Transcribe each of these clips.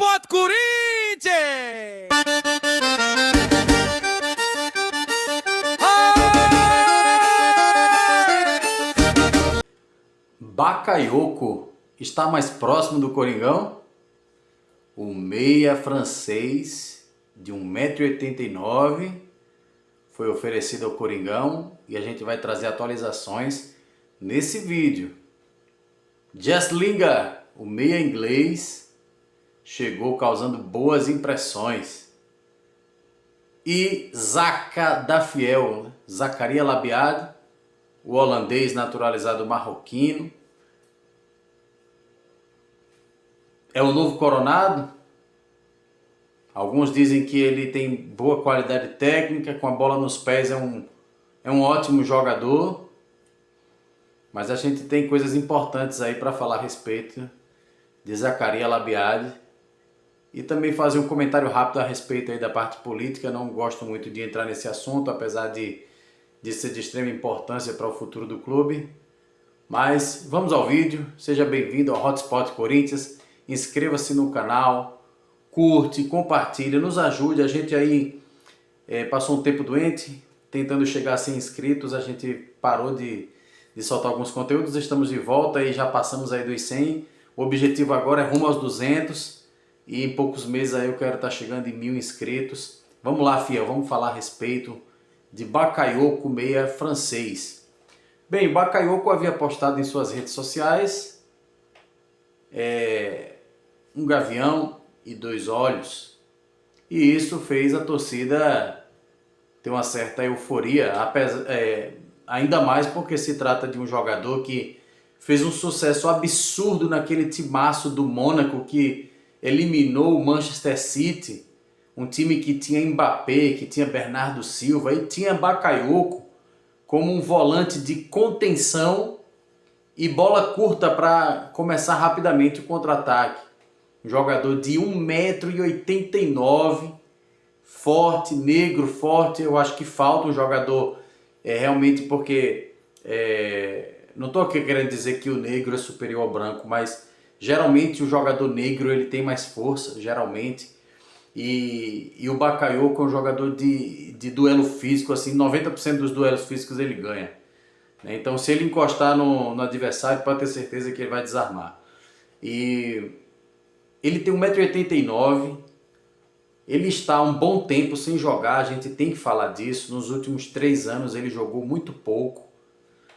Hotspot Corinthians! Bakayoko está mais próximo do Coringão? O meia francês de 1,89 m foi oferecido ao Coringão e a gente vai trazer atualizações nesse vídeo. Jess Lingard, o meia inglês, chegou causando boas impressões. E Zaka da Fiel, Zakaria Labiad, o holandês naturalizado marroquino, é o novo Coronado. Alguns dizem que ele tem boa qualidade técnica, com a bola nos pés é um ótimo jogador. Mas a gente tem coisas importantes aí para falar a respeito de Zakaria Labiad. E também fazer um comentário rápido a respeito aí da parte política. Não gosto muito de entrar nesse assunto, apesar de ser de extrema importância para o futuro do clube. Mas vamos ao vídeo. Seja bem-vindo ao Hotspot Corinthians. Inscreva-se no canal, curte, compartilha, nos ajude. A gente aí passou um tempo doente, tentando chegar a 100 inscritos. A gente parou de soltar alguns conteúdos. Estamos de volta e já passamos aí dos 100. O objetivo agora é rumo aos 200. E em poucos meses aí eu quero estar chegando em 1000 inscritos. Vamos lá, fiel, vamos falar a respeito de Bakayoko, meia francês. Bem, Bakayoko havia postado em suas redes sociais um gavião e 2 olhos. E isso fez a torcida ter uma certa euforia, ainda mais porque se trata de um jogador que fez um sucesso absurdo naquele timaço do Mônaco que eliminou o Manchester City, um time que tinha Mbappé, que tinha Bernardo Silva e tinha Bakayoko como um volante de contenção e bola curta para começar rapidamente o contra-ataque. Um jogador de 1,89 m, forte, negro, forte. Eu acho que falta um jogador realmente porque... não estou aqui querendo dizer que o negro é superior ao branco, mas geralmente o jogador negro ele tem mais força, geralmente. E o Bakayoko é um jogador de duelo físico, assim, 90% dos duelos físicos ele ganha. Então se ele encostar no adversário, pode ter certeza que ele vai desarmar. E ele tem 1,89 m, ele está há um bom tempo sem jogar, a gente tem que falar disso. Nos últimos 3 anos ele jogou muito pouco,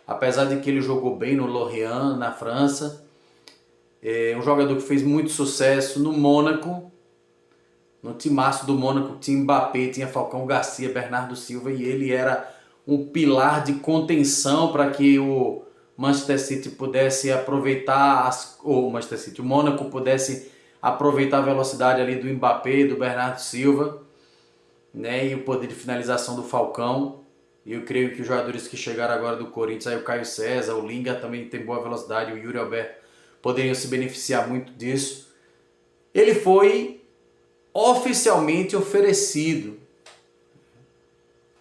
apesar de que ele jogou bem no Lorient, na França. É um jogador que fez muito sucesso no Mônaco, no timaço do Mônaco tinha Mbappé, tinha Falcão Garcia, Bernardo Silva, e ele era um pilar de contenção para que o Manchester City pudesse aproveitar, o Mônaco pudesse aproveitar a velocidade ali do Mbappé, do Bernardo Silva, né, e o poder de finalização do Falcão. E eu creio que os jogadores que chegaram agora do Corinthians, aí o Caio César, o Lingard também tem boa velocidade, o Yuri Alberto, poderiam se beneficiar muito disso. Ele foi oficialmente oferecido.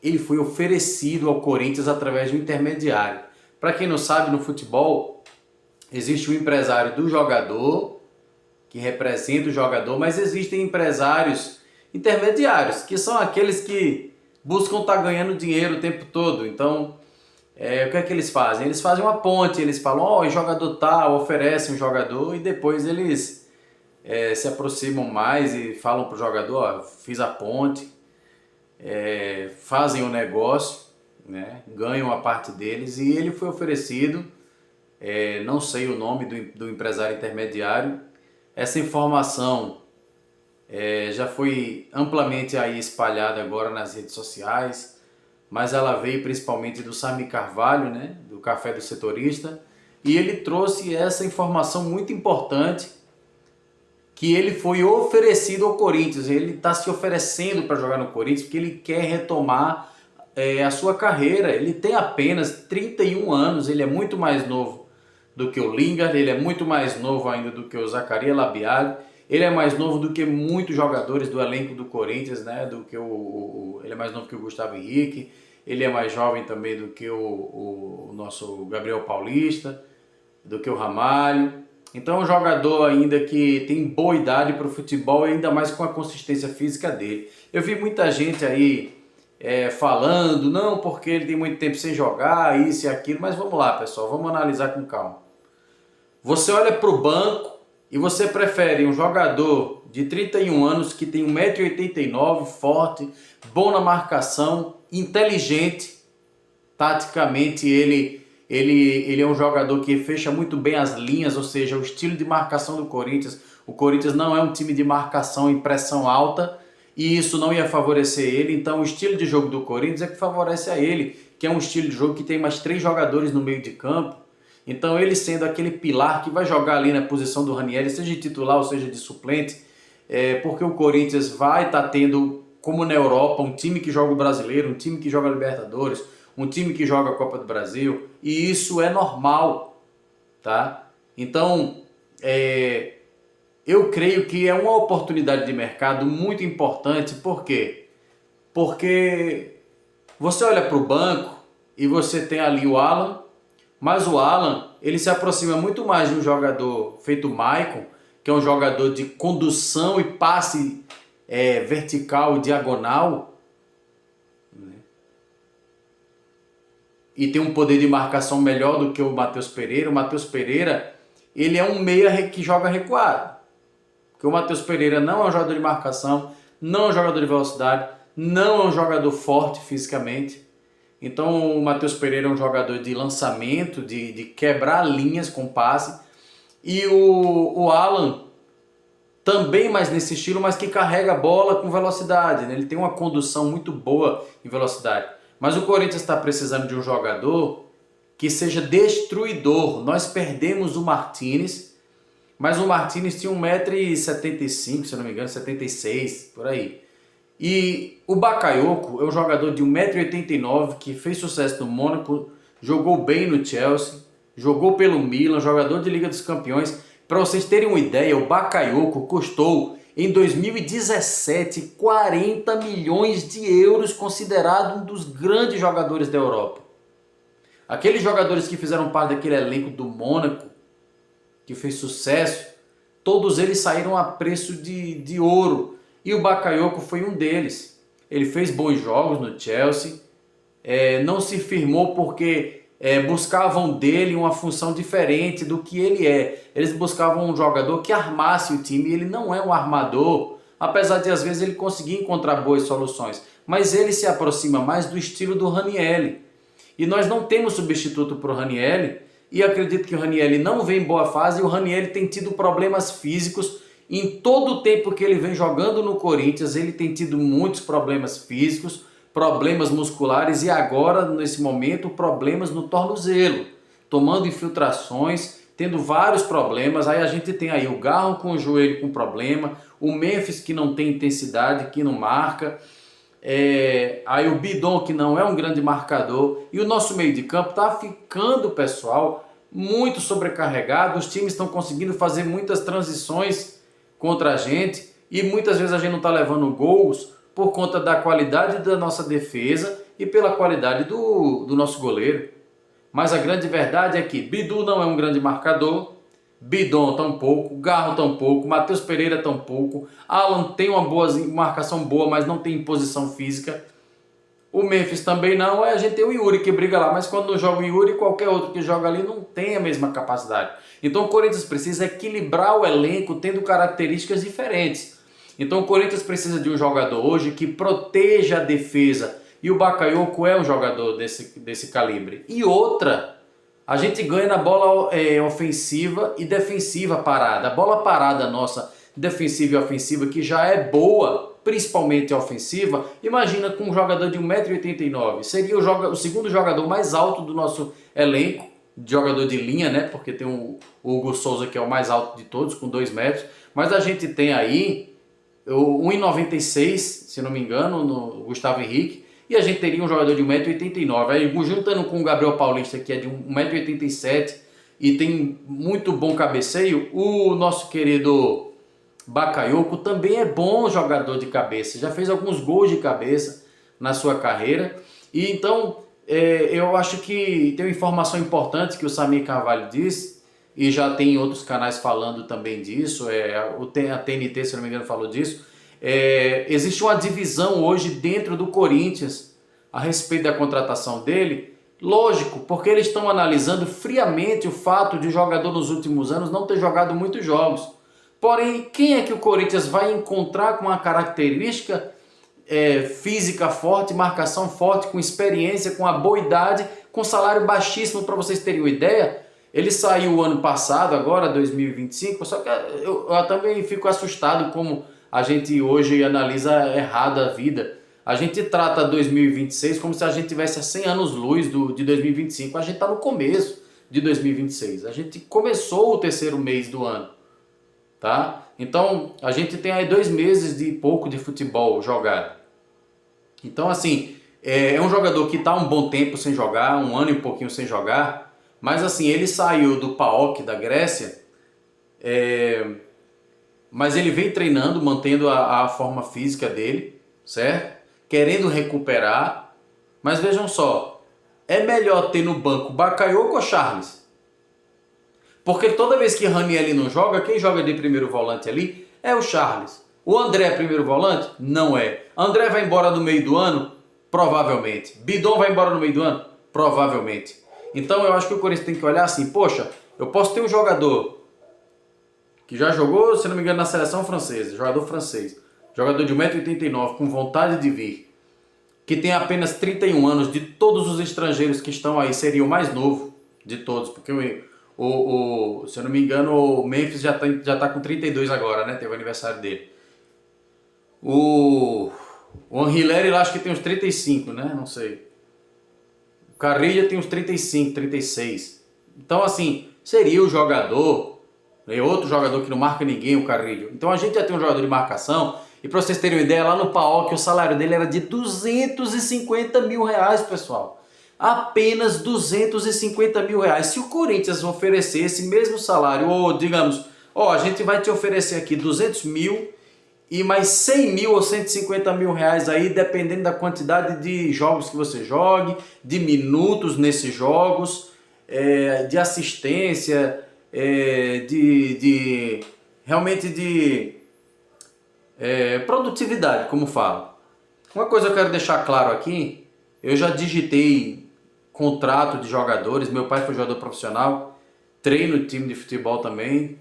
Ele foi oferecido ao Corinthians através de um intermediário. Para quem não sabe, no futebol existe o empresário do jogador, que representa o jogador, mas existem empresários intermediários, que são aqueles que buscam estar ganhando dinheiro o tempo todo. Então, o que é que eles fazem? Eles fazem uma ponte, eles falam, o jogador tal, oferecem um jogador, e depois eles se aproximam mais e falam para o jogador, fiz a ponte, fazem o negócio, né? Ganham a parte deles, e ele foi oferecido, não sei o nome do empresário intermediário. Essa informação já foi amplamente aí espalhada agora nas redes sociais, mas ela veio principalmente do Sami Carvalho, né, do Café do Setorista, e ele trouxe essa informação muito importante, que ele foi oferecido ao Corinthians. Ele está se oferecendo para jogar no Corinthians porque ele quer retomar a sua carreira. Ele tem apenas 31 anos, ele é muito mais novo do que o Lingard, ele é muito mais novo ainda do que o Zakaria Labiad, ele é mais novo do que muitos jogadores do elenco do Corinthians, né? Ele é mais novo que o Gustavo Henrique, ele é mais jovem também do que o nosso Gabriel Paulista, do que o Ramalho. Então é um jogador ainda que tem boa idade para o futebol e ainda mais com a consistência física dele. Eu vi muita gente aí falando, não, porque ele tem muito tempo sem jogar, isso e aquilo, mas vamos lá, pessoal, vamos analisar com calma. Você olha para o banco e você prefere um jogador de 31 anos que tem 1,89 m, forte, bom na marcação, inteligente, taticamente ele é um jogador que fecha muito bem as linhas, ou seja, o estilo de marcação do Corinthians. O Corinthians não é um time de marcação em pressão alta e isso não ia favorecer ele. Então o estilo de jogo do Corinthians é que favorece a ele, que é um estilo de jogo que tem mais 3 jogadores no meio de campo. Então ele sendo aquele pilar que vai jogar ali na posição do Ranieri, seja de titular ou seja de suplente, porque o Corinthians vai estar tendo, como na Europa, um time que joga o Brasileiro, um time que joga a Libertadores, um time que joga a Copa do Brasil, e isso é normal, tá? Então, eu creio que é uma oportunidade de mercado muito importante, por quê? Porque você olha para o banco e você tem ali o Alan, mas o Alan, ele se aproxima muito mais de um jogador feito Maicon, que é um jogador de condução e passe vertical, diagonal, e tem um poder de marcação melhor do que o Matheus Pereira. O Matheus Pereira, ele é um meia que joga recuado. Porque o Matheus Pereira não é um jogador de marcação, não é um jogador de velocidade, não é um jogador forte fisicamente. Então o Matheus Pereira é um jogador de lançamento, de quebrar linhas com passe. E o Alan, também mais nesse estilo, mas que carrega a bola com velocidade, né? Ele tem uma condução muito boa em velocidade. Mas o Corinthians está precisando de um jogador que seja destruidor. Nós perdemos o Martínez, mas o Martínez tinha 1,75 m, se eu não me engano, 76, por aí. E o Bakayoko é um jogador de 1,89 m que fez sucesso no Mônaco, jogou bem no Chelsea, jogou pelo Milan, jogador de Liga dos Campeões. Para vocês terem uma ideia, o Bakayoko custou em 2017 40 milhões de euros, considerado um dos grandes jogadores da Europa. Aqueles jogadores que fizeram parte daquele elenco do Mônaco, que fez sucesso, todos eles saíram a preço de ouro. E o Bakayoko foi um deles. Ele fez bons jogos no Chelsea, não se firmou porque buscavam dele uma função diferente do que ele é. Eles buscavam um jogador que armasse o time, e ele não é um armador, apesar de às vezes ele conseguir encontrar boas soluções, mas ele se aproxima mais do estilo do Ranieri. E nós não temos substituto para o Ranieri, e acredito que o Ranieri não vem em boa fase, e o Ranieri tem tido problemas físicos. Em todo o tempo que ele vem jogando no Corinthians, ele tem tido muitos problemas físicos, problemas musculares e agora, nesse momento, problemas no tornozelo, tomando infiltrações, tendo vários problemas. Aí a gente tem aí o Garro com o joelho com problema, o Memphis que não tem intensidade, que não marca, aí o Bidon que não é um grande marcador, e o nosso meio de campo está ficando, pessoal, muito sobrecarregado. Os times estão conseguindo fazer muitas transições contra a gente e muitas vezes a gente não está levando gols por conta da qualidade da nossa defesa e pela qualidade do nosso goleiro. Mas a grande verdade é que Bidu não é um grande marcador, Bidon tampouco, Garro tampouco, Matheus Pereira tampouco, Alan tem uma marcação boa, mas não tem imposição física, o Memphis também não, a gente tem o Yuri que briga lá, mas quando não joga o Yuri, qualquer outro que joga ali não tem a mesma capacidade. Então o Corinthians precisa equilibrar o elenco tendo características diferentes. Então o Corinthians precisa de um jogador hoje que proteja a defesa, e o Bakayoko é um jogador desse calibre. E outra, a gente ganha na bola ofensiva e defensiva parada. A bola parada nossa, defensiva e ofensiva, que já é boa, principalmente a ofensiva, imagina com um jogador de 1,89 m. Seria o segundo jogador mais alto do nosso elenco, jogador de linha, né? Porque tem o Hugo Souza, que é o mais alto de todos, com 2 metros. Mas a gente tem aí o 1,96 m, se não me engano, no Gustavo Henrique. E a gente teria um jogador de 1,89 m. Aí juntando com o Gabriel Paulista, que é de 1,87 m e tem muito bom cabeceio, o nosso querido Bakayoko também é bom jogador de cabeça. Já fez alguns gols de cabeça na sua carreira. E então eu acho que tem uma informação importante que o Samir Carvalho disse, e já tem outros canais falando também disso, a TNT, se não me engano, falou disso. Existe uma divisão hoje dentro do Corinthians a respeito da contratação dele. Lógico, porque eles estão analisando friamente o fato de o jogador nos últimos anos não ter jogado muitos jogos. Porém, quem é que o Corinthians vai encontrar com uma característica física forte, marcação forte, com experiência, com uma boa idade, com salário baixíssimo? Para vocês terem uma ideia, ele saiu o ano passado, agora 2025, só que eu também fico assustado como a gente hoje analisa errado a vida. A gente trata 2026 como se a gente tivesse a 100 anos-luz de 2025. A gente está no começo de 2026. A gente começou o terceiro mês do ano, tá? Então, a gente tem aí 2 meses de pouco de futebol jogado. Então, assim, é um jogador que está um bom tempo sem jogar, 1 ano e um pouquinho sem jogar, mas assim, ele saiu do PAOK da Grécia, mas ele vem treinando, mantendo a forma física dele, certo? Querendo recuperar, mas vejam só, é melhor ter no banco Bakayoko ou Charles? Porque toda vez que Ranieri não joga, quem joga de primeiro volante ali é o Charles. O André é primeiro volante? Não é. André vai embora no meio do ano? Provavelmente. Bidon vai embora no meio do ano? Provavelmente. Então eu acho que o Corinthians tem que olhar assim, poxa, eu posso ter um jogador que já jogou, se não me engano, na seleção francesa, jogador francês, jogador de 1,89m, com vontade de vir, que tem apenas 31 anos, de todos os estrangeiros que estão aí, seria o mais novo de todos, porque se eu não me engano, o Memphis já tá com 32 agora, né? Teve o aniversário dele. O Anhileri, eu acho que tem uns 35, né? Não sei. O Carrillo tem uns 35, 36. Então, assim, seria o jogador, outro jogador que não marca ninguém, o Carrillo. Então, a gente já tem um jogador de marcação. E para vocês terem uma ideia, lá no PAOK, o salário dele era de 250 mil reais, pessoal. Apenas 250 mil reais. Se o Corinthians oferecer esse mesmo salário, ou digamos, a gente vai te oferecer aqui 200 mil e mais 100 mil ou 150 mil reais aí, dependendo da quantidade de jogos que você jogue, de minutos nesses jogos, de assistência, realmente de produtividade, como falo. Uma coisa eu quero deixar claro aqui, eu já digitei contrato de jogadores, meu pai foi jogador profissional, treino time de futebol também.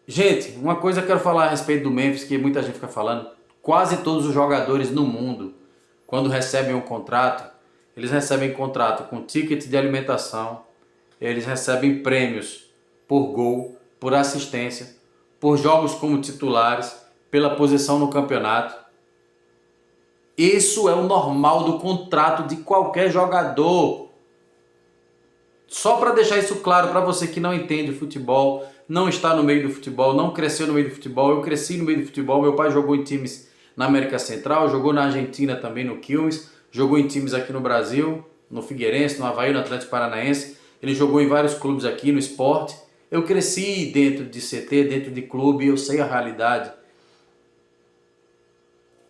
Gente, uma coisa eu quero falar a respeito do Memphis, que muita gente fica falando, quase todos os jogadores no mundo, quando recebem um contrato, eles recebem contrato com ticket de alimentação, eles recebem prêmios por gol, por assistência, por jogos como titulares, pela posição no campeonato. Isso é o normal do contrato de qualquer jogador. Só para deixar isso claro para você que não entende futebol, não está no meio do futebol, não cresceu no meio do futebol. Eu cresci no meio do futebol, meu pai jogou em times na América Central, jogou na Argentina também no Quilmes, jogou em times aqui no Brasil, no Figueirense, no Avaí, no Atlético Paranaense. Ele jogou em vários clubes aqui no esporte. Eu cresci dentro de CT, dentro de clube, eu sei a realidade.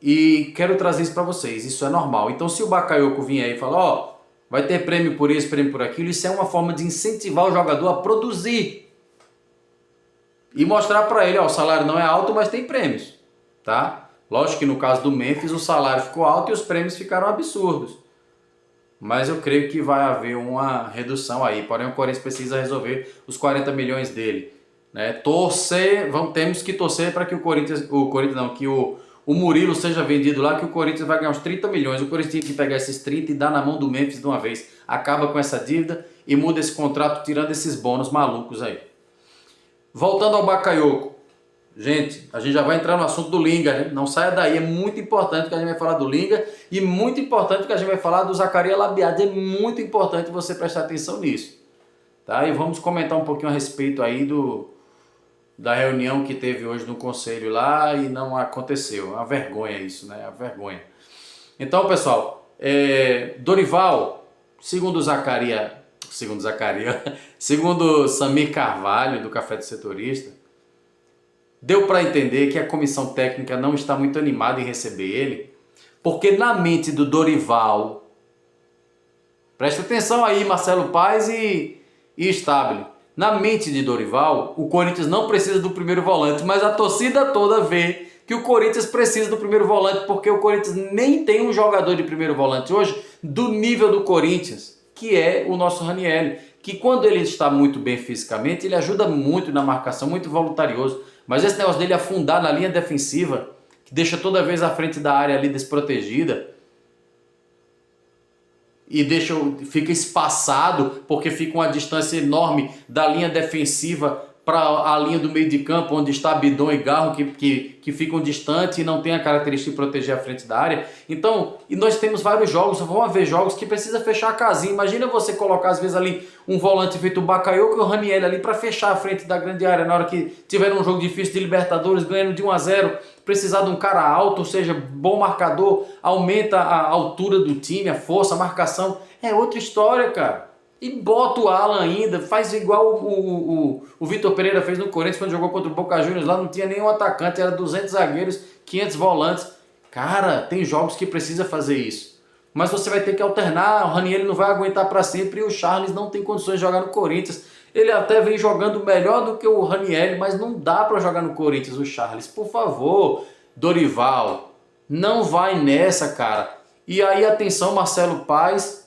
E quero trazer isso para vocês, isso é normal. Então se o Bakayoko vier aí e falar, vai ter prêmio por isso, prêmio por aquilo, isso é uma forma de incentivar o jogador a produzir. E mostrar para ele, o salário não é alto, mas tem prêmios, tá? Lógico que no caso do Memphis o salário ficou alto e os prêmios ficaram absurdos. Mas eu creio que vai haver uma redução aí, porém o Corinthians precisa resolver os 40 milhões dele, né? Temos que torcer para que o Murilo seja vendido lá, que o Corinthians vai ganhar uns 30 milhões. O Corinthians tem que pegar esses 30 e dar na mão do Memphis de uma vez. Acaba com essa dívida e muda esse contrato, tirando esses bônus malucos aí. Voltando ao Bakayoko. Gente, a gente já vai entrar no assunto do Linga, né? Não saia daí, é muito importante que a gente vai falar do Linga e muito importante que a gente vai falar do Zacarias Labiade. É muito importante você prestar atenção nisso, tá? E vamos comentar um pouquinho a respeito aí da reunião que teve hoje no conselho lá e não aconteceu. É uma vergonha isso, né? É uma vergonha. Então, pessoal, Dorival, segundo Samir Carvalho, do Café do Setorista, deu para entender que a comissão técnica não está muito animada em receber ele, porque na mente do Dorival, presta atenção aí, Marcelo Paes e Stabile, Na mente de Dorival, o Corinthians não precisa do primeiro volante, mas a torcida toda vê que o Corinthians precisa do primeiro volante, porque o Corinthians nem tem um jogador de primeiro volante hoje do nível do Corinthians, que é o nosso Ranieri, que quando ele está muito bem fisicamente, ele ajuda muito na marcação, muito voluntarioso, mas esse negócio dele afundar na linha defensiva, que deixa toda vez a frente da área ali desprotegida, e fica espaçado, porque fica uma distância enorme da linha defensiva para a linha do meio de campo, onde está Bidon e Garro, que ficam distantes e não tem a característica de proteger a frente da área. Então, e nós temos vários jogos, vão haver jogos que precisa fechar a casinha. Imagina você colocar às vezes ali um volante feito o Bakayoko e o Ranieri ali para fechar a frente da grande área, na hora que tiver um jogo difícil de Libertadores, ganhando de 1-0, precisar de um cara alto, ou seja, bom marcador, aumenta a altura do time, a força, a marcação. É outra história, cara. E bota o Alan ainda, faz igual o Vitor Pereira fez no Corinthians quando jogou contra o Boca Juniors. Lá não tinha nenhum atacante, era 200 zagueiros, 500 volantes. Cara, tem jogos que precisa fazer isso. Mas você vai ter que alternar, o Ranieri não vai aguentar para sempre e o Charles não tem condições de jogar no Corinthians. Ele até vem jogando melhor do que o Ranieri, mas não dá para jogar no Corinthians o Charles. Por favor, Dorival, não vai nessa, cara. E aí, atenção, Marcelo Paes,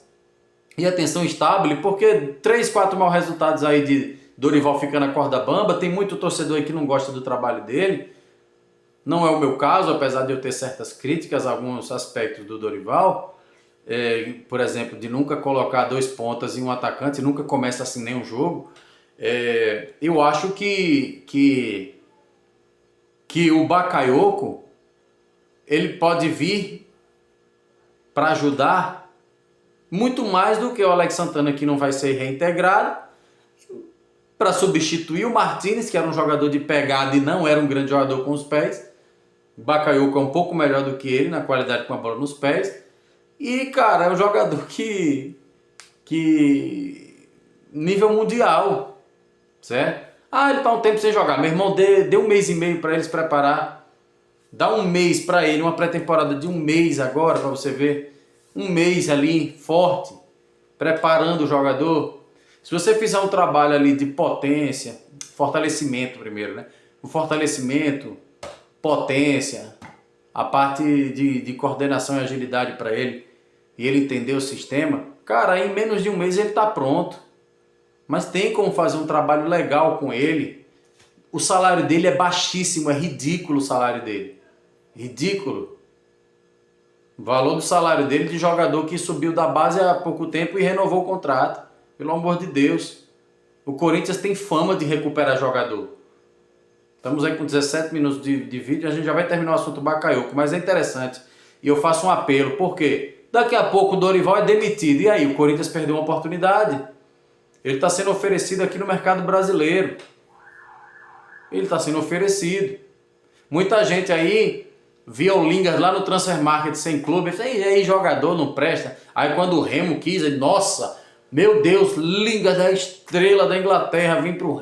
e atenção, Stabile, porque 3, 4 maus resultados aí de Dorival ficando na corda bamba. Tem muito torcedor aí que não gosta do trabalho dele. Não é o meu caso, apesar de eu ter certas críticas a alguns aspectos do Dorival. Por exemplo, de nunca colocar 2 pontas em um atacante, nunca começa assim nenhum jogo. Eu acho que o Bakayoko, ele pode vir para ajudar muito mais do que o Alex Santana, que não vai ser reintegrado, para substituir o Martinez, que era um jogador de pegada e não era um grande jogador com os pés. O Bakayoko é um pouco melhor do que ele na qualidade com a bola nos pés. E, cara, é um jogador que nível mundial, certo? Ele tá um tempo sem jogar. Meu irmão, dê 1 mês e meio para ele se preparar. Dá 1 mês para ele, uma pré-temporada de 1 mês agora, para você ver. 1 mês ali, forte, preparando o jogador. Se você fizer um trabalho ali de potência, fortalecimento primeiro, né? O fortalecimento, potência, a parte de coordenação e agilidade para ele, e ele entender o sistema, cara, em menos de 1 mês ele está pronto. Mas tem como fazer um trabalho legal com ele. O salário dele é baixíssimo, é ridículo o salário dele. Ridículo. O valor do salário dele de jogador que subiu da base há pouco tempo e renovou o contrato. Pelo amor de Deus. O Corinthians tem fama de recuperar jogador. Estamos aí com 17 minutos de vídeo, a gente já vai terminar o assunto Bakayoko, mas é interessante. E eu faço um apelo, por quê? Daqui a pouco o Dorival é demitido. E aí, o Corinthians perdeu uma oportunidade. Ele está sendo oferecido aqui no mercado brasileiro. Ele está sendo oferecido. Muita gente aí via o Lingard lá no Transfer Market sem clube. E aí, jogador não presta. Aí quando o Remo quis, ele, nossa, meu Deus, Lingard é a estrela da Inglaterra, vem pro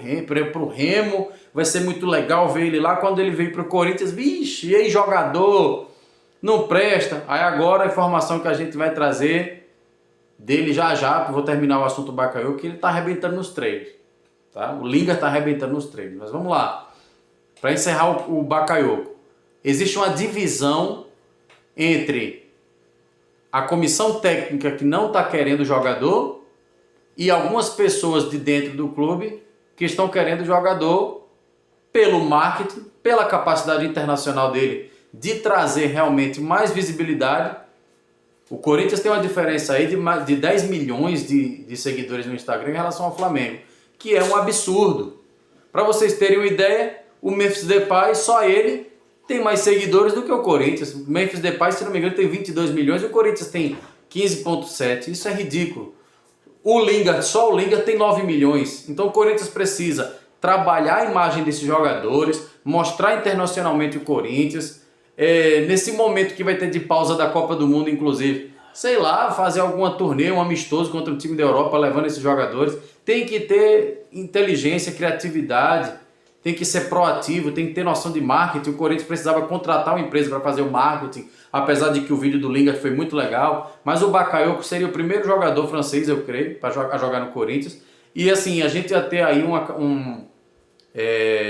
Remo, vai ser muito legal ver ele lá. Quando ele veio pro Corinthians, vixe, e aí, jogador não presta. Aí agora a informação que a gente vai trazer dele já, vou terminar o assunto Bakayoko, que ele tá arrebentando nos treinos. Tá? O Lingard tá arrebentando nos treinos. Mas vamos lá. Para encerrar o Bakayoko. Existe uma divisão entre a comissão técnica que não está querendo o jogador e algumas pessoas de dentro do clube que estão querendo o jogador pelo marketing, pela capacidade internacional dele de trazer realmente mais visibilidade. O Corinthians tem uma diferença aí de 10 milhões de seguidores no Instagram em relação ao Flamengo, que é um absurdo. Para vocês terem uma ideia, o Memphis Depay, só ele tem mais seguidores do que o Corinthians. O Memphis Depay, se não me engano, tem 22 milhões e o Corinthians tem 15,7. Isso é ridículo. O Lingard, só o Lingard tem 9 milhões. Então o Corinthians precisa trabalhar a imagem desses jogadores, mostrar internacionalmente o Corinthians. Nesse momento que vai ter de pausa da Copa do Mundo, inclusive, sei lá, fazer alguma turnê, um amistoso contra o time da Europa, levando esses jogadores. Tem que ter inteligência, criatividade, tem que ser proativo, tem que ter noção de marketing. O Corinthians precisava contratar uma empresa para fazer o marketing, apesar de que o vídeo do Lingard foi muito legal. Mas o Bakayoko seria o primeiro jogador francês, eu creio, para jogar no Corinthians. E assim, a gente ia ter aí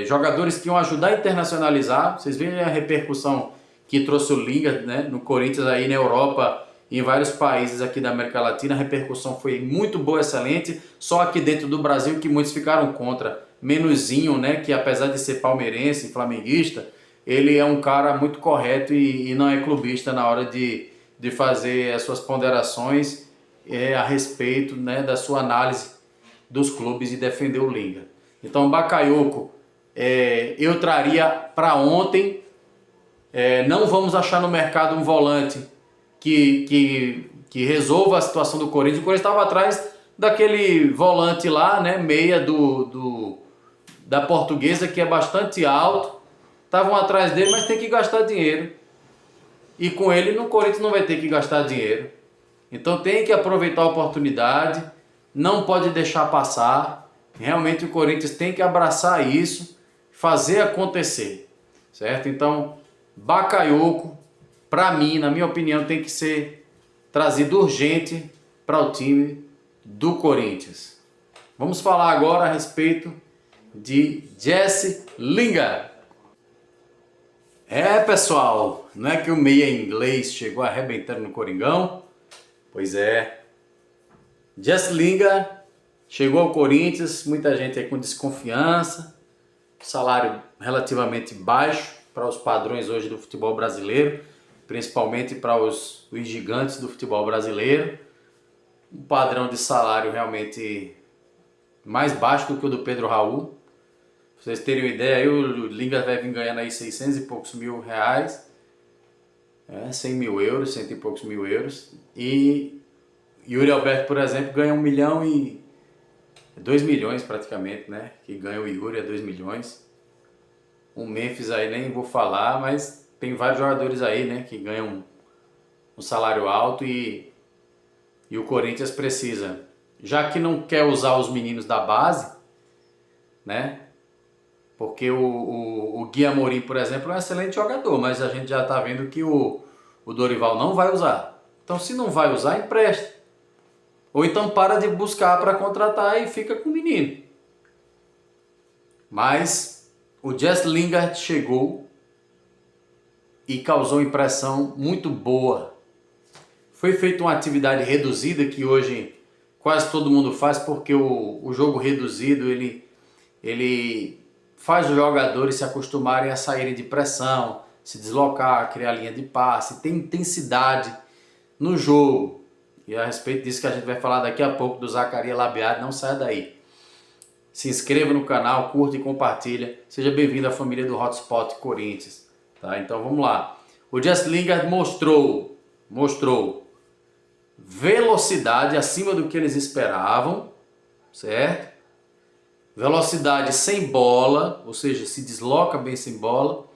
jogadores que iam ajudar a internacionalizar. Vocês veem a repercussão que trouxe o Lingard, né, no Corinthians aí na Europa e em vários países aqui da América Latina. A repercussão foi muito boa, excelente. Só aqui dentro do Brasil que muitos ficaram contra. Menuzinho, né, que apesar de ser palmeirense, flamenguista, ele é um cara muito correto e não é clubista na hora de fazer as suas ponderações a respeito, né, da sua análise dos clubes e defender o Lingard. Então, Bakayoko, eu traria para ontem. Não vamos achar no mercado um volante que resolva a situação do Corinthians. O Corinthians estava atrás daquele volante lá, né, meia da Portuguesa, que é bastante alto. Estavam atrás dele, mas tem que gastar dinheiro. E com ele, no Corinthians não vai ter que gastar dinheiro. Então tem que aproveitar a oportunidade, não pode deixar passar. Realmente o Corinthians tem que abraçar isso, fazer acontecer, certo? Então, Bakayoko, para mim, na minha opinião, tem que ser trazido urgente para o time do Corinthians. Vamos falar agora a respeito de Jesse Lingard. Pessoal, não é que o meia inglês chegou arrebentando no Coringão? Pois é. Jesse Lingard chegou ao Corinthians, muita gente aí com desconfiança, salário relativamente baixo para os padrões hoje do futebol brasileiro, principalmente para os gigantes do futebol brasileiro. Um padrão de salário realmente mais baixo do que o do Pedro Raul. Pra vocês terem uma ideia, aí o Lingard vai vir ganhando aí 600 e poucos mil reais, 100 mil euros, 100 e poucos mil euros. E Yuri Alberto, por exemplo, ganha 1 milhão e 2 milhões praticamente, né? Que ganha o Yuri 2 milhões. O Memphis aí nem vou falar, mas tem vários jogadores aí, né? Que ganham um salário alto e o Corinthians precisa. Já que não quer usar os meninos da base, né? Porque o Gui Amorim, por exemplo, é um excelente jogador, mas a gente já está vendo que o Dorival não vai usar. Então, se não vai usar, empresta. Ou então para de buscar para contratar e fica com o menino. Mas o Jesse Lingard chegou e causou impressão muito boa. Foi feita uma atividade reduzida que hoje quase todo mundo faz, porque o jogo reduzido ele faz os jogadores se acostumarem a saírem de pressão, se deslocar, criar linha de passe, tem intensidade no jogo. E a respeito disso que a gente vai falar daqui a pouco do Zacarias Labiado, não saia daí. Se inscreva no canal, curta e compartilha. Seja bem-vindo à família do Hotspot Corinthians. Tá? Então vamos lá. O Jesse Lingard mostrou velocidade acima do que eles esperavam, certo? Velocidade sem bola, ou seja, se desloca bem sem bola.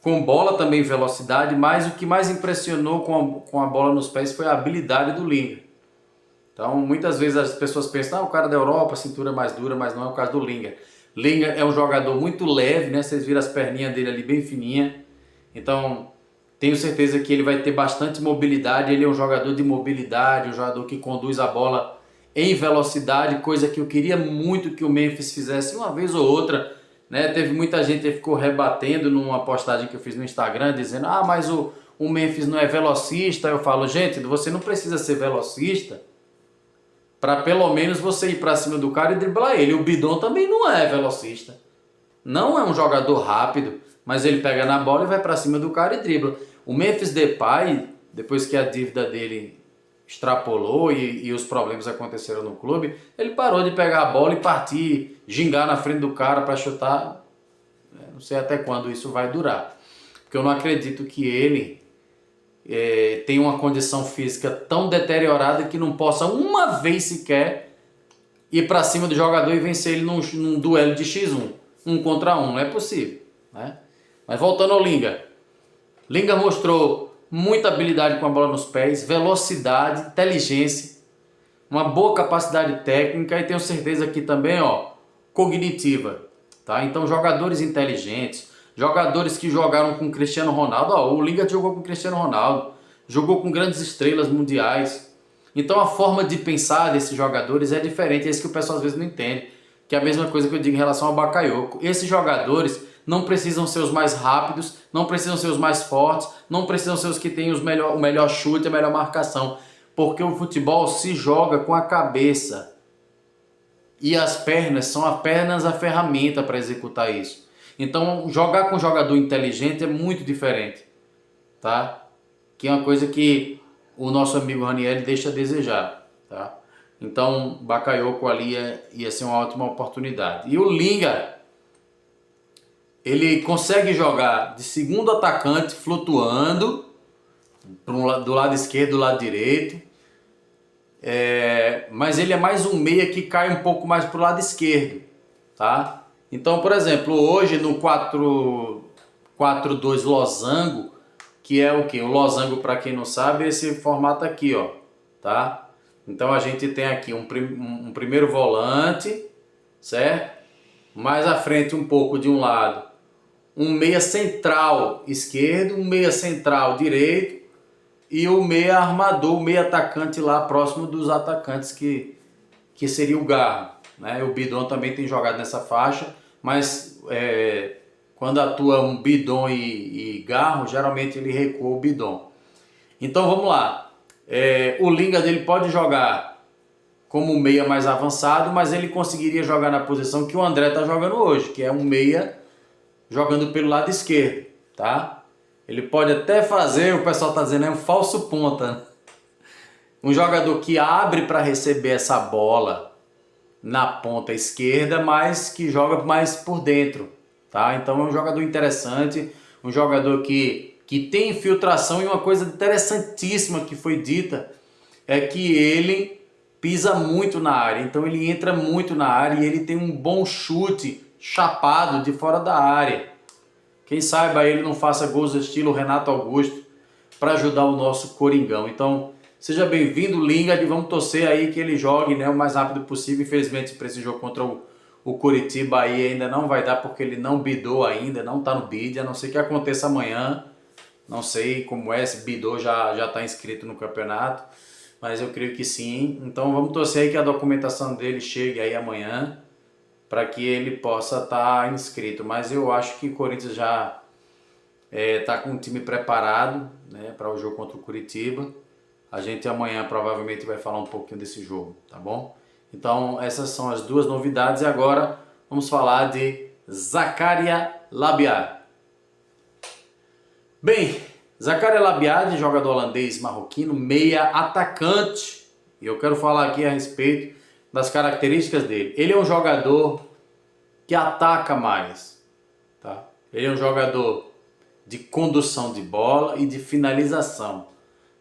Com bola também velocidade, mas o que mais impressionou com a bola nos pés foi a habilidade do Lingard. Então, muitas vezes as pessoas pensam, o cara da Europa, cintura mais dura, mas não é o caso do Lingard. Lingard é um jogador muito leve, né? Vocês viram as perninhas dele ali bem fininhas. Então, tenho certeza que ele vai ter bastante mobilidade. Ele é um jogador de mobilidade, um jogador que conduz a bola em velocidade, coisa que eu queria muito que o Memphis fizesse uma vez ou outra, né? Teve muita gente que ficou rebatendo numa postagem que eu fiz no Instagram, dizendo, mas o Memphis não é velocista. Eu falo, gente, você não precisa ser velocista para pelo menos você ir para cima do cara e driblar ele. O Bidon também não é velocista, não é um jogador rápido, mas ele pega na bola e vai para cima do cara e dribla. O Memphis Depay, depois que a dívida dele extrapolou e os problemas aconteceram no clube, ele parou de pegar a bola e partir, gingar na frente do cara para chutar. Não sei até quando isso vai durar, porque eu não acredito que ele tenha uma condição física tão deteriorada que não possa uma vez sequer ir para cima do jogador e vencer ele num duelo de X1, 1 contra 1, não é possível, né? Mas voltando ao Lingard, Lingard mostrou muita habilidade com a bola nos pés, velocidade, inteligência, uma boa capacidade técnica e tenho certeza que também, cognitiva, tá? Então, jogadores inteligentes, jogadores que jogaram com Cristiano Ronaldo, o Lingard jogou com Cristiano Ronaldo, jogou com grandes estrelas mundiais, Então a forma de pensar desses jogadores é diferente, é isso que o pessoal às vezes não entende, que é a mesma coisa que eu digo em relação ao Bakayoko. Esses jogadores não precisam ser os mais rápidos, não precisam ser os mais fortes, não precisam ser os que têm o melhor chute, a melhor marcação, porque o futebol se joga com a cabeça e as pernas são apenas a ferramenta para executar isso. Então jogar com um jogador inteligente é muito diferente, tá? Que é uma coisa que o nosso amigo Ranieri deixa a desejar, tá? Então, Bakayoko ali ia ser uma ótima oportunidade. E o Linga, ele consegue jogar de segundo atacante, flutuando do lado esquerdo, do lado direito. Mas ele é mais um meia que cai um pouco mais para o lado esquerdo, tá? Então, por exemplo, hoje no 4-4-2 losango, que é o que? O losango, para quem não sabe, é esse formato aqui, ó, tá? Então a gente tem aqui um primeiro volante, certo? Mais à frente um pouco de um lado, um meia central esquerdo, um meia central direito e o meia armador, o meia atacante lá próximo dos atacantes que seria o Garro, né? O Bidon também tem jogado nessa faixa, mas quando atua um Bidon e Garro, geralmente ele recua o Bidon. Então vamos lá. O Linga dele pode jogar como um meia mais avançado, mas ele conseguiria jogar na posição que o André está jogando hoje, que é um meia jogando pelo lado esquerdo, tá? Ele pode até fazer, o pessoal está dizendo, um falso ponta. Um jogador que abre para receber essa bola na ponta esquerda, mas que joga mais por dentro, tá? Então é um jogador interessante, um jogador que tem infiltração, e uma coisa interessantíssima que foi dita é que ele pisa muito na área, então ele entra muito na área e ele tem um bom chute chapado de fora da área. Quem saiba ele não faça gols estilo Renato Augusto para ajudar o nosso Coringão. Então seja bem-vindo, Lingard, vamos torcer aí que ele jogue, né, o mais rápido possível. Infelizmente para esse jogo contra o Coritiba aí ainda não vai dar, porque ele não bidou ainda, não está no bid, a não ser que aconteça amanhã. Não sei como é, se bidou já está inscrito no campeonato, mas eu creio que sim. Então vamos torcer aí que a documentação dele chegue aí amanhã, para que ele possa estar inscrito. Mas eu acho que o Corinthians já está com o time preparado, né, para o jogo contra o Curitiba. A gente amanhã provavelmente vai falar um pouquinho desse jogo, tá bom? Então essas são as duas novidades. E agora vamos falar de Zakaria Labiad. Bem, Zakaria Labiad, jogador holandês marroquino, meia atacante. E eu quero falar aqui a respeito das características dele. Ele é um jogador que ataca mais, tá? Ele é um jogador de condução de bola e de finalização.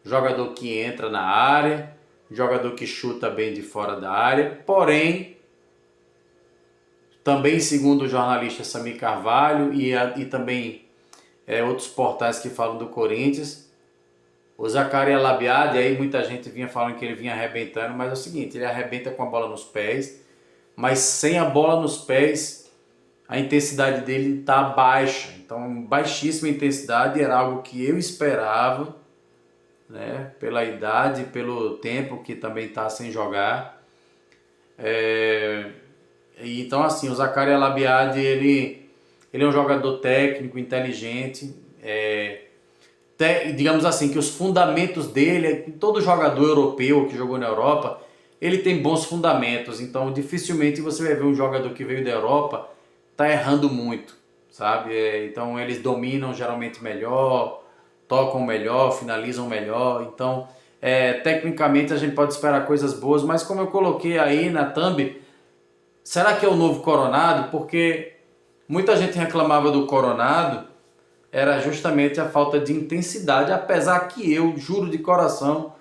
Jogador que entra na área, jogador que chuta bem de fora da área. Porém, também segundo o jornalista Samir Carvalho e também outros portais que falam do Corinthians, o Zakaria Labiad, aí muita gente vinha falando que ele vinha arrebentando, mas é o seguinte, ele arrebenta com a bola nos pés, mas sem a bola nos pés, a intensidade dele está baixa. Então, baixíssima intensidade, era algo que eu esperava, né, pela idade, pelo tempo que também está sem jogar. Então, assim, o Zakaria Labiad, ele é um jogador técnico, inteligente, digamos assim, que os fundamentos dele, todo jogador europeu que jogou na Europa, ele tem bons fundamentos. Então dificilmente você vai ver um jogador que veio da Europa tá errando muito, sabe? Então eles dominam geralmente melhor, tocam melhor, finalizam melhor. Então tecnicamente a gente pode esperar coisas boas, mas como eu coloquei aí na thumb, será que é o novo Coronado? Porque muita gente reclamava do Coronado, era justamente a falta de intensidade, apesar que eu, juro de coração,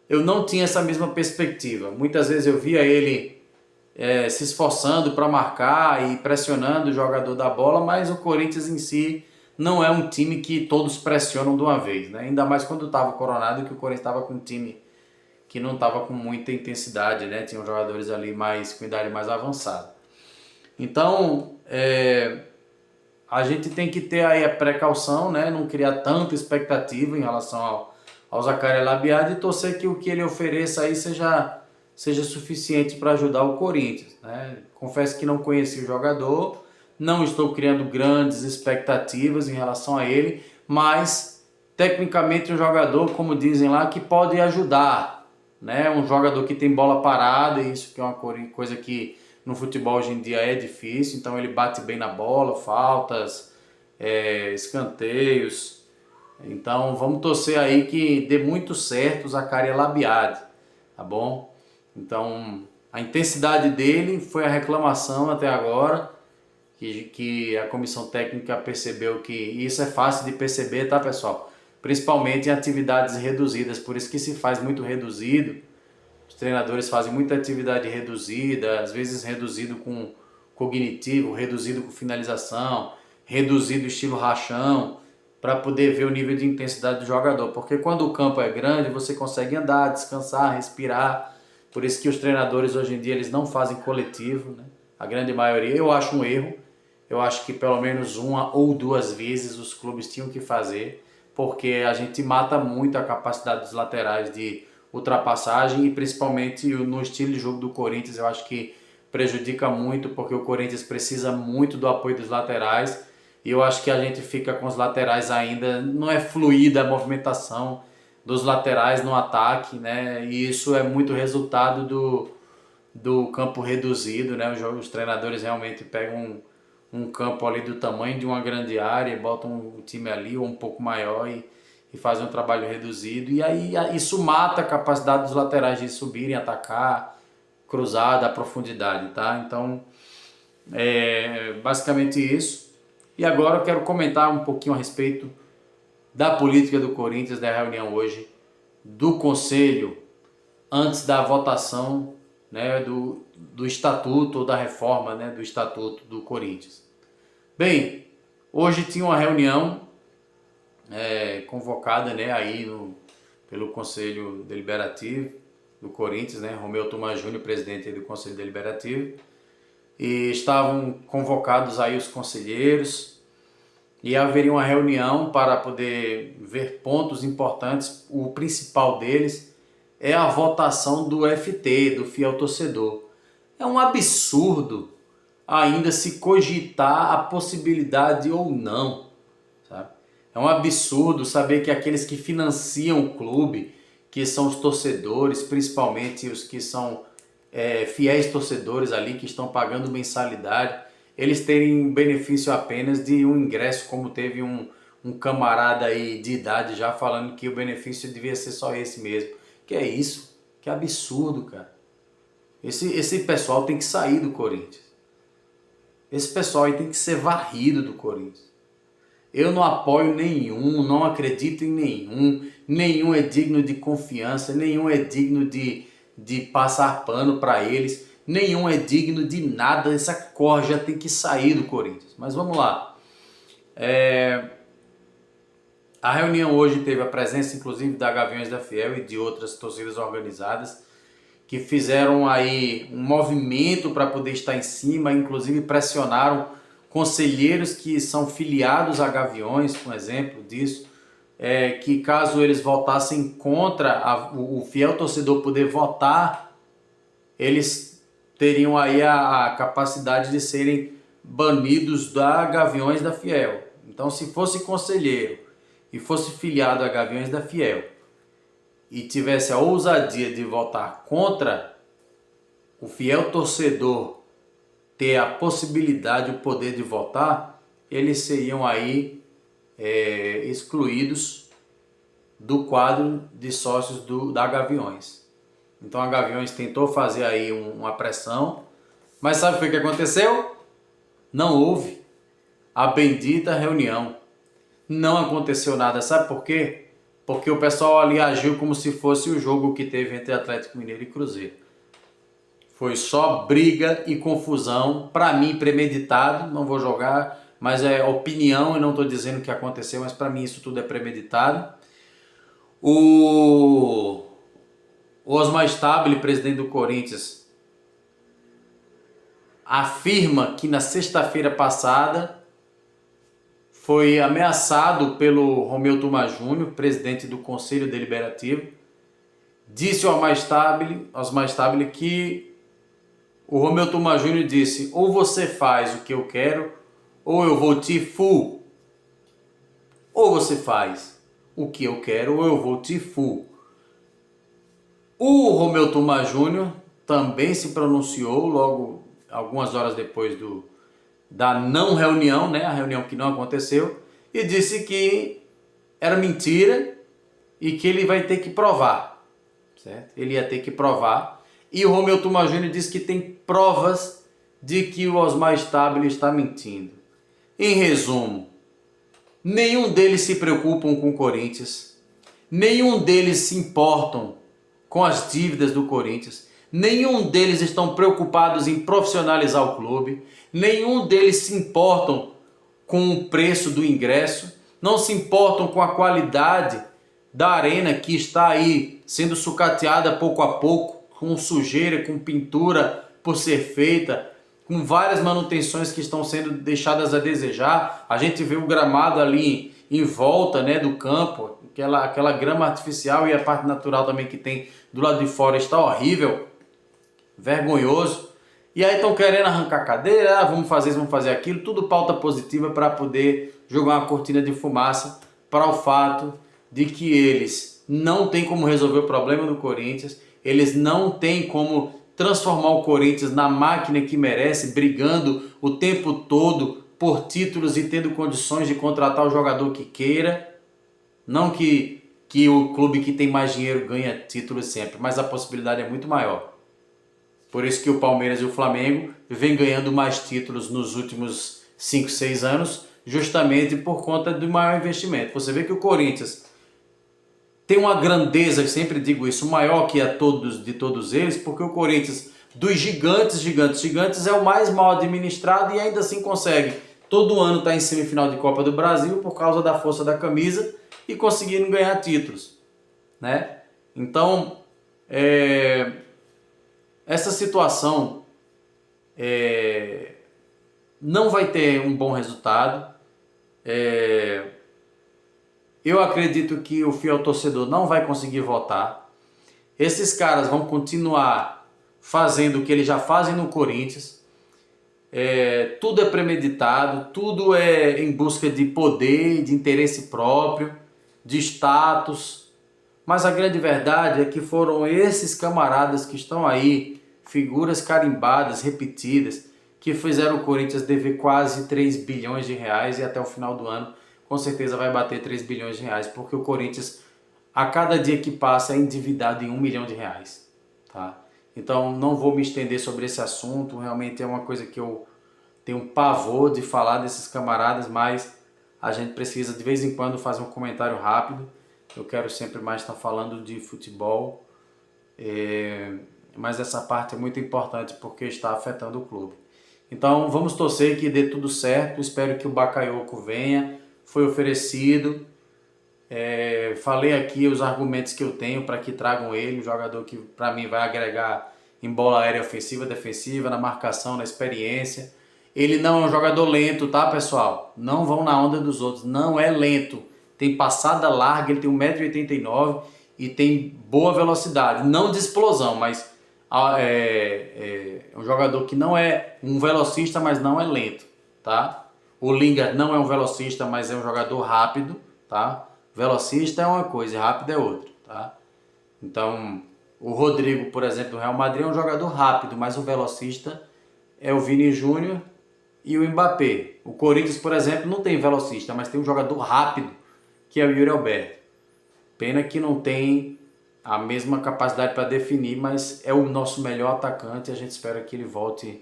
eu não tinha essa mesma perspectiva. Muitas vezes eu via ele se esforçando para marcar e pressionando o jogador da bola, mas o Corinthians em si não é um time que todos pressionam de uma vez, né? Ainda mais quando estava Coronado, que o Corinthians estava com um time que não estava com muita intensidade, né? Tinham jogadores ali com idade mais avançada. Então, a gente tem que ter aí a precaução, né? Não criar tanta expectativa em relação ao Zaccaria Labiad e torcer que o que ele ofereça aí seja suficiente para ajudar o Corinthians, né? Confesso que não conheci o jogador, não estou criando grandes expectativas em relação a ele, mas tecnicamente um jogador, como dizem lá, que pode ajudar, né? Um jogador que tem bola parada, isso que é uma coisa que no futebol hoje em dia é difícil, então ele bate bem na bola, faltas, escanteios. Então vamos torcer aí que dê muito certo o Zaccaria Labiad, tá bom? Então a intensidade dele foi a reclamação até agora, que a comissão técnica percebeu que isso é fácil de perceber, tá, pessoal? Principalmente em atividades reduzidas, por isso que se faz muito reduzido. Os treinadores fazem muita atividade reduzida, às vezes reduzido com cognitivo, reduzido com finalização, reduzido estilo rachão, para poder ver o nível de intensidade do jogador. Porque quando o campo é grande, você consegue andar, descansar, respirar. Por isso que os treinadores hoje em dia eles não fazem coletivo, né? A grande maioria. Eu acho um erro. Eu acho que pelo menos uma ou duas vezes os clubes tinham que fazer, porque a gente mata muito a capacidade dos laterais de ultrapassagem e principalmente no estilo de jogo do Corinthians eu acho que prejudica muito, porque o Corinthians precisa muito do apoio dos laterais e eu acho que a gente fica com os laterais ainda, não é fluida a movimentação dos laterais no ataque, né? E isso é muito resultado do campo reduzido, né? Os treinadores realmente pegam um campo ali do tamanho de uma grande área e botam um time ali ou um pouco maior e fazem um trabalho reduzido. E aí isso mata a capacidade dos laterais de subirem, atacar, cruzada, a profundidade, tá? Então, basicamente isso. E agora eu quero comentar um pouquinho a respeito da política do Corinthians, da reunião hoje, do Conselho, antes da votação, né, do estatuto ou da reforma, né, do estatuto do Corinthians. Bem, hoje tinha uma reunião convocada, né, aí pelo Conselho Deliberativo do Corinthians, né, Romeu Thomaz Júnior, presidente do Conselho Deliberativo, e estavam convocados aí os conselheiros e haveria uma reunião para poder ver pontos importantes. O principal deles é a votação do FT, do fiel torcedor. É um absurdo ainda se cogitar a possibilidade ou não, sabe? É um absurdo saber que aqueles que financiam o clube, que são os torcedores, principalmente os que são fiéis torcedores ali, que estão pagando mensalidade, eles terem benefício apenas de um ingresso, como teve um camarada aí de idade já falando que o benefício devia ser só esse mesmo. Que é isso? Que absurdo, cara. Esse pessoal tem que sair do Corinthians. Esse pessoal aí tem que ser varrido do Corinthians. Eu não apoio nenhum, não acredito em nenhum. Nenhum é digno de confiança, nenhum é digno de passar pano para eles. Nenhum é digno de nada. Essa corja tem que sair do Corinthians. Mas vamos lá. A reunião hoje teve a presença inclusive da Gaviões da Fiel e de outras torcidas organizadas, que fizeram aí um movimento para poder estar em cima, inclusive pressionaram conselheiros que são filiados a Gaviões, um exemplo disso, que caso eles votassem contra o fiel torcedor poder votar, eles teriam aí a capacidade de serem banidos da Gaviões da Fiel. Então, se fosse conselheiro e fosse filiado a Gaviões da Fiel, e tivesse a ousadia de votar contra o fiel torcedor ter a possibilidade, o poder de votar, eles seriam aí excluídos do quadro de sócios da Gaviões. Então a Gaviões tentou fazer aí uma pressão, mas sabe o que aconteceu? Não houve a bendita reunião. Não aconteceu nada, sabe por quê? Porque o pessoal ali agiu como se fosse o jogo que teve entre Atlético Mineiro e Cruzeiro. Foi só briga e confusão, para mim premeditado, não vou jogar, mas é opinião, eu não estou dizendo o que aconteceu, mas para mim isso tudo é premeditado. O Osmar Stabile, presidente do Corinthians, afirma que na sexta-feira passada foi ameaçado pelo Romeu Thuma Júnior, presidente do Conselho Deliberativo. Disse ao Osmar Stabile que o Romeu Thuma Júnior disse: ou você faz o que eu quero, ou eu vou te fu. Ou você faz o que eu quero, ou eu vou te fu. O Romeu Thuma Júnior também se pronunciou logo algumas horas depois da não reunião, né, a reunião que não aconteceu, e disse que era mentira e que ele vai ter que provar, certo? Ele ia ter que provar. E o Romeu Thuma Júnior disse que tem provas de que o Osmar Stabile está mentindo. Em resumo, nenhum deles se preocupam com o Corinthians, nenhum deles se importam com as dívidas do Corinthians, nenhum deles estão preocupados em profissionalizar o clube, nenhum deles se importam com o preço do ingresso, não se importam com a qualidade da arena que está aí sendo sucateada pouco a pouco, com sujeira, com pintura por ser feita, com várias manutenções que estão sendo deixadas a desejar. A gente vê o gramado ali em volta, né, do campo, aquela grama artificial, e a parte natural também que tem do lado de fora está horrível, vergonhoso. E aí estão querendo arrancar cadeira, vamos fazer isso, vamos fazer aquilo, tudo pauta positiva para poder jogar uma cortina de fumaça para o fato de que eles não têm como resolver o problema do Corinthians, eles não têm como transformar o Corinthians na máquina que merece, brigando o tempo todo por títulos e tendo condições de contratar o jogador que queira. Não que o clube que tem mais dinheiro ganha títulos sempre, mas a possibilidade é muito maior. Por isso que o Palmeiras e o Flamengo vêm ganhando mais títulos nos últimos 5, 6 anos, justamente por conta do maior investimento. Você vê que o Corinthians tem uma grandeza, eu sempre digo isso, maior que de todos eles, porque o Corinthians, dos gigantes, é o mais mal administrado e ainda assim consegue todo ano estar em semifinal de Copa do Brasil por causa da força da camisa e conseguindo ganhar títulos, né? Então, essa situação não vai ter um bom resultado. Eu acredito que o fiel torcedor não vai conseguir votar. Esses caras vão continuar fazendo o que eles já fazem no Corinthians. Tudo é premeditado, tudo é em busca de poder, de interesse próprio, de status. Mas a grande verdade é que foram esses camaradas que estão aí, figuras carimbadas, repetidas, que fizeram o Corinthians dever quase 3 bilhões de reais e até o final do ano com certeza vai bater 3 bilhões de reais, porque o Corinthians, a cada dia que passa, é endividado em 1 milhão de reais. Tá? Então não vou me estender sobre esse assunto, realmente é uma coisa que eu tenho pavor de falar desses camaradas, mas a gente precisa de vez em quando fazer um comentário rápido. Eu quero sempre mais estar falando de futebol, mas essa parte é muito importante porque está afetando o clube. Então vamos torcer que dê tudo certo, espero que o Bakayoko venha, foi oferecido, falei aqui os argumentos que eu tenho para que tragam ele, um jogador que para mim vai agregar em bola aérea ofensiva, defensiva, na marcação, na experiência. Ele não é um jogador lento, tá, pessoal? Não vão na onda dos outros, não é lento. Tem passada larga, ele tem 1,89 m e tem boa velocidade. Não de explosão, mas é um jogador que não é um velocista, mas não é lento, tá? O Lingard não é um velocista, mas é um jogador rápido, tá? Velocista é uma coisa e rápido é outra, tá? Então, o Rodrigo, por exemplo, do Real Madrid é um jogador rápido, mas o velocista é o Vini Júnior e o Mbappé. O Corinthians, por exemplo, não tem velocista, mas tem um jogador rápido, que é o Yuri Alberto. Pena que não tem a mesma capacidade para definir, mas é o nosso melhor atacante e a gente espera que ele volte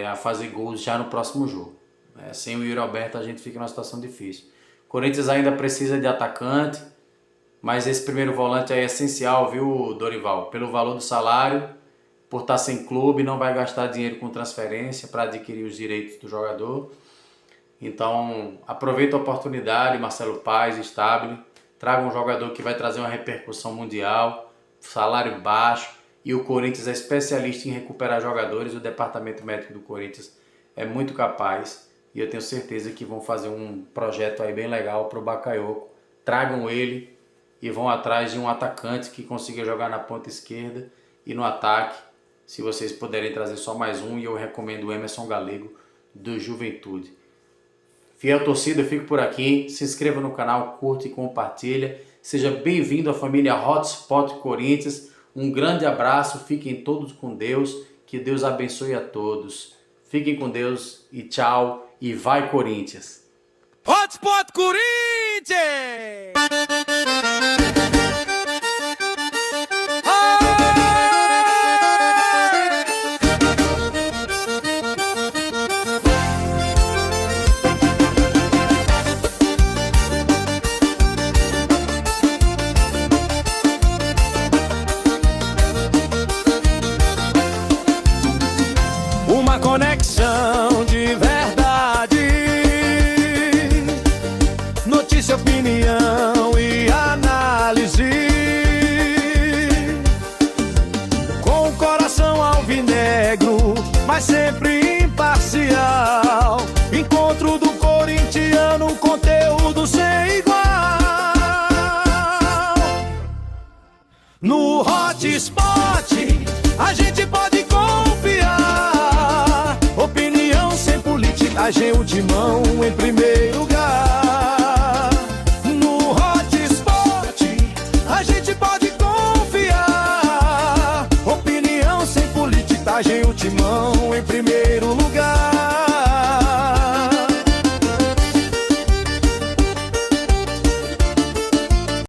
a fazer gols já no próximo jogo. Sem o Yuri Alberto a gente fica numa situação difícil. O Corinthians ainda precisa de atacante, mas esse primeiro volante é essencial, viu, Dorival? Pelo valor do salário, por estar sem clube, não vai gastar dinheiro com transferência para adquirir os direitos do jogador. Então, aproveita a oportunidade, Marcelo Paes, Stabile, traga um jogador que vai trazer uma repercussão mundial, salário baixo, e o Corinthians é especialista em recuperar jogadores, o departamento médico do Corinthians é muito capaz e eu tenho certeza que vão fazer um projeto aí bem legal para o Bakayoko. Tragam ele e vão atrás de um atacante que consiga jogar na ponta esquerda e no ataque. Se vocês puderem trazer só mais um, e eu recomendo o Emerson Galego do Juventude. Fiel torcida, eu fico por aqui. Se inscreva no canal, curta e compartilha. Seja bem-vindo à família Hotspot Corinthians. Um grande abraço, fiquem todos com Deus. Que Deus abençoe a todos. Fiquem com Deus e tchau. E vai Corinthians! Hotspot Corinthians! Uma conexão de verdade, notícia, opinião e análise, com o coração alvinegro, mas sempre imparcial. Encontro do corintiano, conteúdo sem igual. No Hotspot a gente pode confiar. Opinião sem política, gente de mão em primeiro lugar.